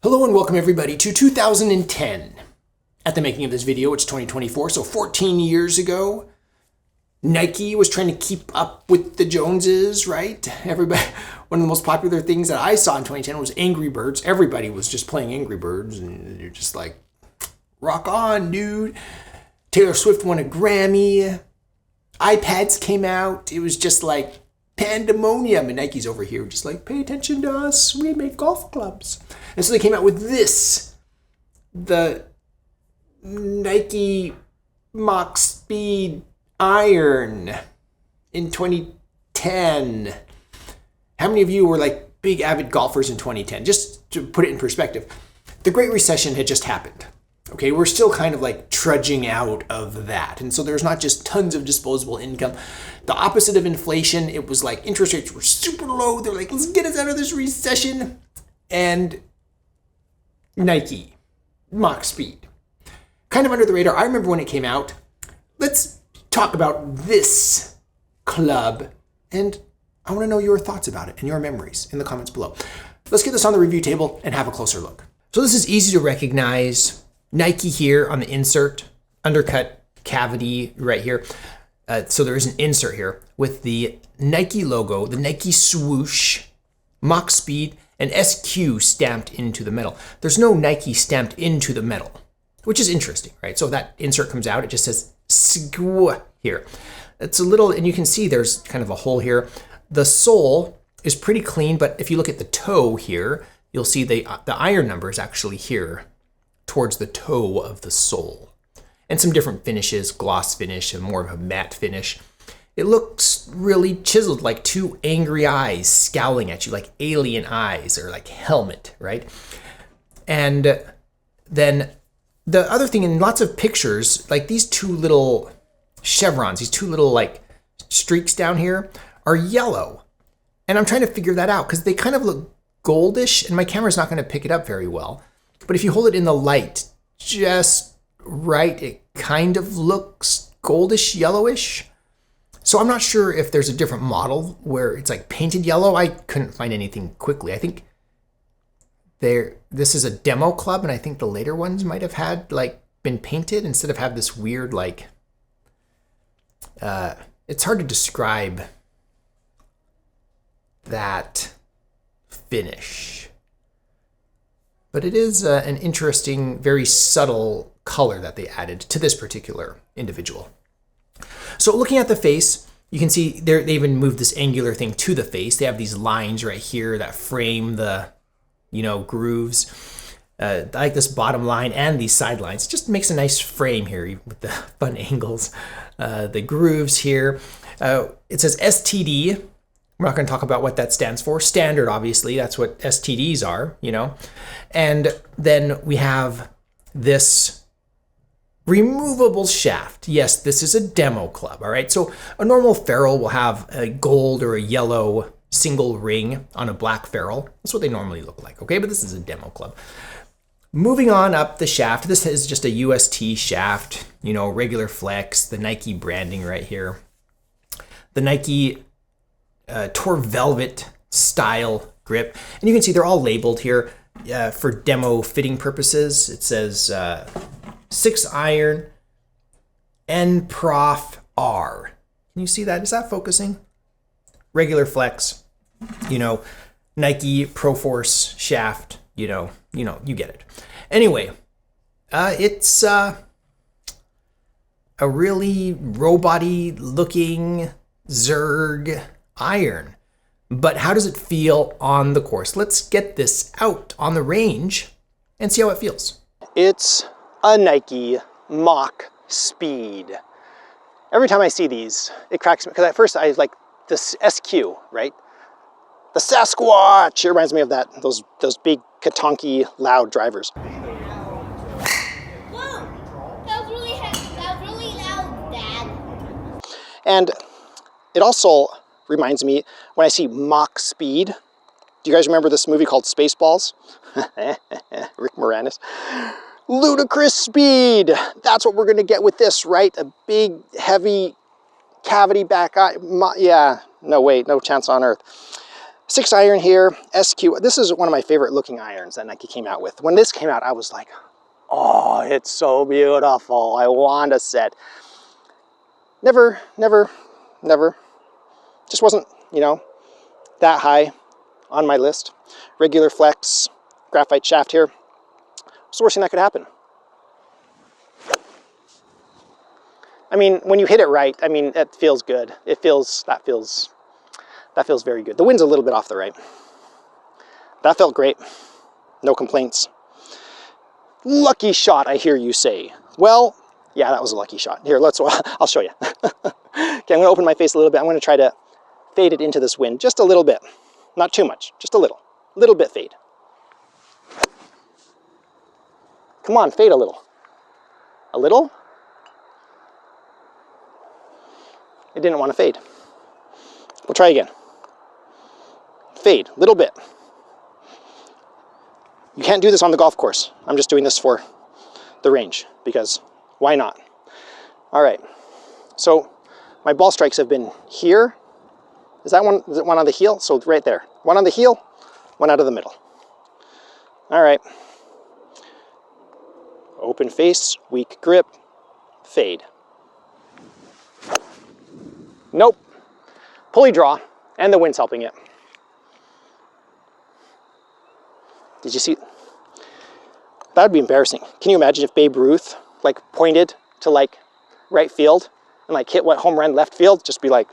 Hello and welcome everybody to 2010. At the making of this video, it's 2024, so 14 years ago, Nike was trying to keep up with the Joneses, right? Everybody, one of the most popular things that I saw in 2010 was Angry Birds. Everybody was just playing Angry Birds, and you're just like, rock on, dude. Taylor Swift won a Grammy. iPads came out. It was just like pandemonium, and Nike's over here just like, pay attention to us, we make golf clubs. And so they came out with this, the Nike Machspeed iron in 2010. How many of you were like big avid golfers in 2010? Just to put it in perspective, the Great Recession had just happened. Okay, we're still kind of like trudging out of that. And so there's not just tons of disposable income. The opposite of inflation, it was like interest rates were super low. They're like, let's get us out of this recession. And Nike, Machspeed, kind of under the radar. I remember when it came out. Let's talk about this club. And I want to know your thoughts about it and your memories in the comments below. Let's get this on the review table and have a closer look. So this is easy to recognize. Nike here on the insert, undercut cavity right here. So there is an insert here with the Nike logo, the Nike swoosh, Machspeed, and SQ stamped into the metal. There's no Nike stamped into the metal, which is interesting, right? So that insert comes out, it just says SQ here. It's a little, and you can see there's kind of a hole here. The sole is pretty clean, but if you look at the toe here, you'll see the iron number is actually here towards the toe of the sole. And some different finishes, gloss finish and more of a matte finish. It looks really chiseled, like two angry eyes scowling at you, like alien eyes or like helmet, right? And then the other thing in lots of pictures, like these two little chevrons, these two little like streaks down here are yellow. And I'm trying to figure that out because they kind of look goldish and my camera's not going to pick it up very well. But if you hold it in the light just right, it kind of looks goldish, yellowish. So I'm not sure if there's a different model where it's like painted yellow. I couldn't find anything quickly. I think this is a demo club, and I think the later ones might have had like been painted instead of have this weird like, it's hard to describe that finish. But it is an interesting, very subtle color that they added to this particular individual. So looking at the face, you can see they even moved this angular thing to the face. They have these lines right here that frame the, grooves. I like this bottom line and these side lines. It just makes a nice frame here with the fun angles. The grooves here. It says STD. We're not going to talk about what that stands for. Standard, obviously, that's what STDs are, And then we have this removable shaft. Yes, this is a demo club, all right? So a normal ferrule will have a gold or a yellow single ring on a black ferrule. That's what they normally look like, okay? But this is a demo club. Moving on up the shaft, this is just a UST shaft, regular flex, the Nike branding right here. The Nike Tour Velvet style grip. And you can see they're all labeled here for demo fitting purposes. It says 6 iron N Prof R. Can you see that? Is that focusing? Regular flex, Nike Pro Force shaft, you get it. Anyway, it's a really robot-y looking Zerg iron. But how does it feel on the course? Let's get this out on the range and see how it feels. It's a Nike Machspeed. Every time I see these, it cracks me, because at first I like this SQ, right? The Sasquatch. It reminds me of those big katonky loud drivers. Whoa! That was really loud, Dad. And it also reminds me when I see Machspeed. Do you guys remember this movie called Spaceballs? Rick Moranis. Ludicrous speed. That's what we're going to get with this, right? A big, heavy cavity back eye. Yeah, no, wait, no chance on earth. 6 iron here, SQ. This is one of my favorite looking irons that Nike came out with. When this came out, I was like, oh, it's so beautiful. I want a set. Never. Just wasn't, you know, that high on my list. Regular flex, graphite shaft here. What's the worst thing that could happen? I mean, when you hit it right, I mean, it feels good. That feels very good. The wind's a little bit off the right. That felt great. No complaints. Lucky shot, I hear you say. Well, yeah, that was a lucky shot. Here, I'll show you. Okay, I'm gonna open my face a little bit. I'm gonna try to fade it into this wind just a little bit. Not too much, just a little bit fade. Come on, fade a little. A little? It didn't want to fade. We'll try again. Fade, little bit. You can't do this on the golf course. I'm just doing this for the range because why not? All right, so my ball strikes have been here. Is it one on the heel? So right there. One on the heel, one out of the middle. All right. Open face, weak grip, fade. Nope. Pulley draw, and the wind's helping it. Did you see? That would be embarrassing. Can you imagine if Babe Ruth like pointed to like right field and like hit what home run left field? Just be like,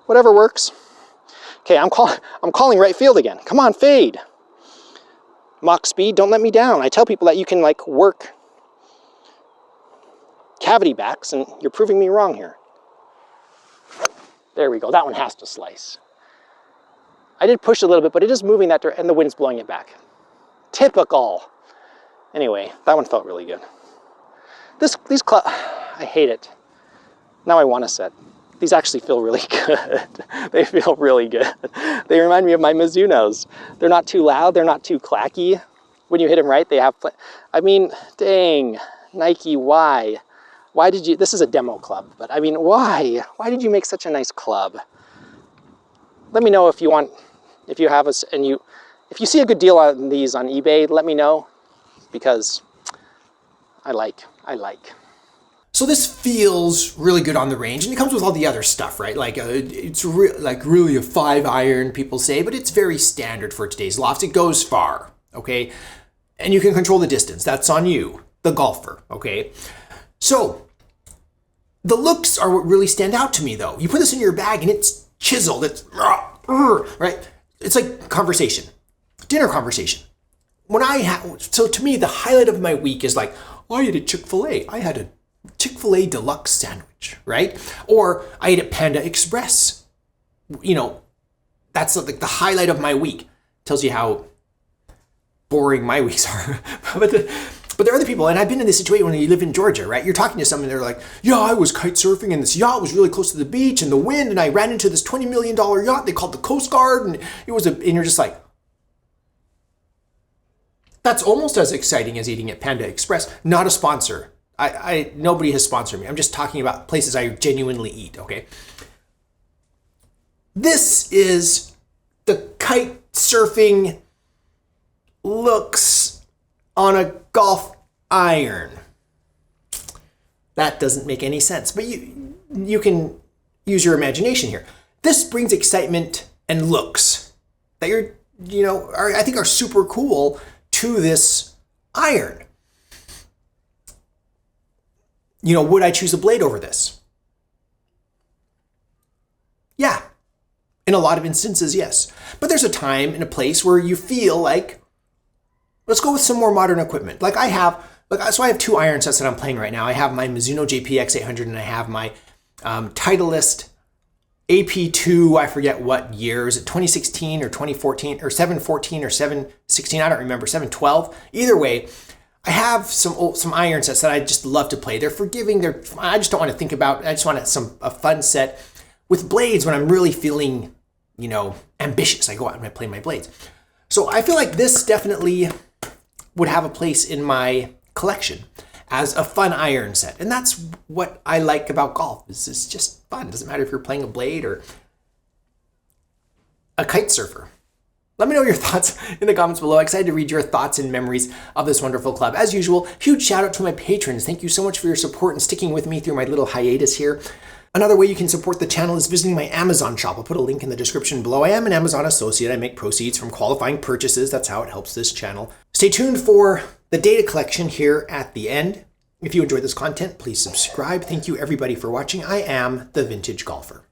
whatever works. Okay, I'm calling right field again. Come on, fade. Machspeed, don't let me down. I tell people that you can like work cavity backs, and you're proving me wrong here. There we go. That one has to slice. I did push a little bit, but it is moving that direction, and the wind's blowing it back. Typical. Anyway, that one felt really good. These clubs, I hate it. Now I want a set. These actually feel really good. They feel really good. They remind me of my Mizunos. They're not too loud. They're not too clacky. When you hit them right, they have, I mean, dang, Nike, why? Why did you, this is a demo club, but I mean, why? Why did you make such a nice club? Let me know if you want, if you have us, and if you see a good deal on these on eBay, let me know, because I like. So this feels really good on the range, and it comes with all the other stuff, right? Like it's really a 5 iron, people say, but it's very standard for today's lofts. It goes far, okay? And you can control the distance. That's on you, the golfer, okay? So the looks are what really stand out to me, though. You put this in your bag, and it's chiseled. It's right. It's like conversation, dinner conversation. So to me, the highlight of my week is like, I ate at Chick-fil-A. I had a Chick-fil-A deluxe sandwich, right? Or I ate at Panda Express. You know, that's like the highlight of my week. Tells you how boring my weeks are. But there are other people, and I've been in this situation when you live in Georgia, right? You're talking to someone, they're like, yeah, I was kite surfing, and this yacht was really close to the beach, and the wind, and I ran into this $20 million yacht. They called the Coast Guard, and and you're just like, that's almost as exciting as eating at Panda Express. Not a sponsor. Nobody has sponsored me. I'm just talking about places I genuinely eat, okay? This is the kite surfing looks on a golf iron. That doesn't make any sense, but you can use your imagination here. This brings excitement and looks that I think are super cool to this iron. Would I choose a blade over this? Yeah. In a lot of instances, yes. But there's a time and a place where you feel like, let's go with some more modern equipment. So I have 2 iron sets that I'm playing right now. I have my Mizuno JPX 800, and I have my Titleist AP2, I forget what year. Is it 2016 or 2014 or 714 or 716? I don't remember. 712. Either way, I have some iron sets that I just love to play. They're forgiving. I just don't want to think about. I just want a fun set with blades when I'm really feeling, ambitious. I go out and I play my blades. So I feel like this definitely would have a place in my collection as a fun iron set. And that's what I like about golf. It's just fun. It doesn't matter if you're playing a blade or a kite surfer. Let me know your thoughts in the comments below. Excited to read your thoughts and memories of this wonderful club. As usual, huge shout out to my patrons. Thank you so much for your support and sticking with me through my little hiatus here. Another way you can support the channel is visiting my Amazon shop. I'll put a link in the description below. I am an Amazon associate. I make proceeds from qualifying purchases. That's how it helps this channel. Stay tuned for the data collection here at the end. If you enjoyed this content, please subscribe. Thank you everybody for watching. I am the Vintage Golfer.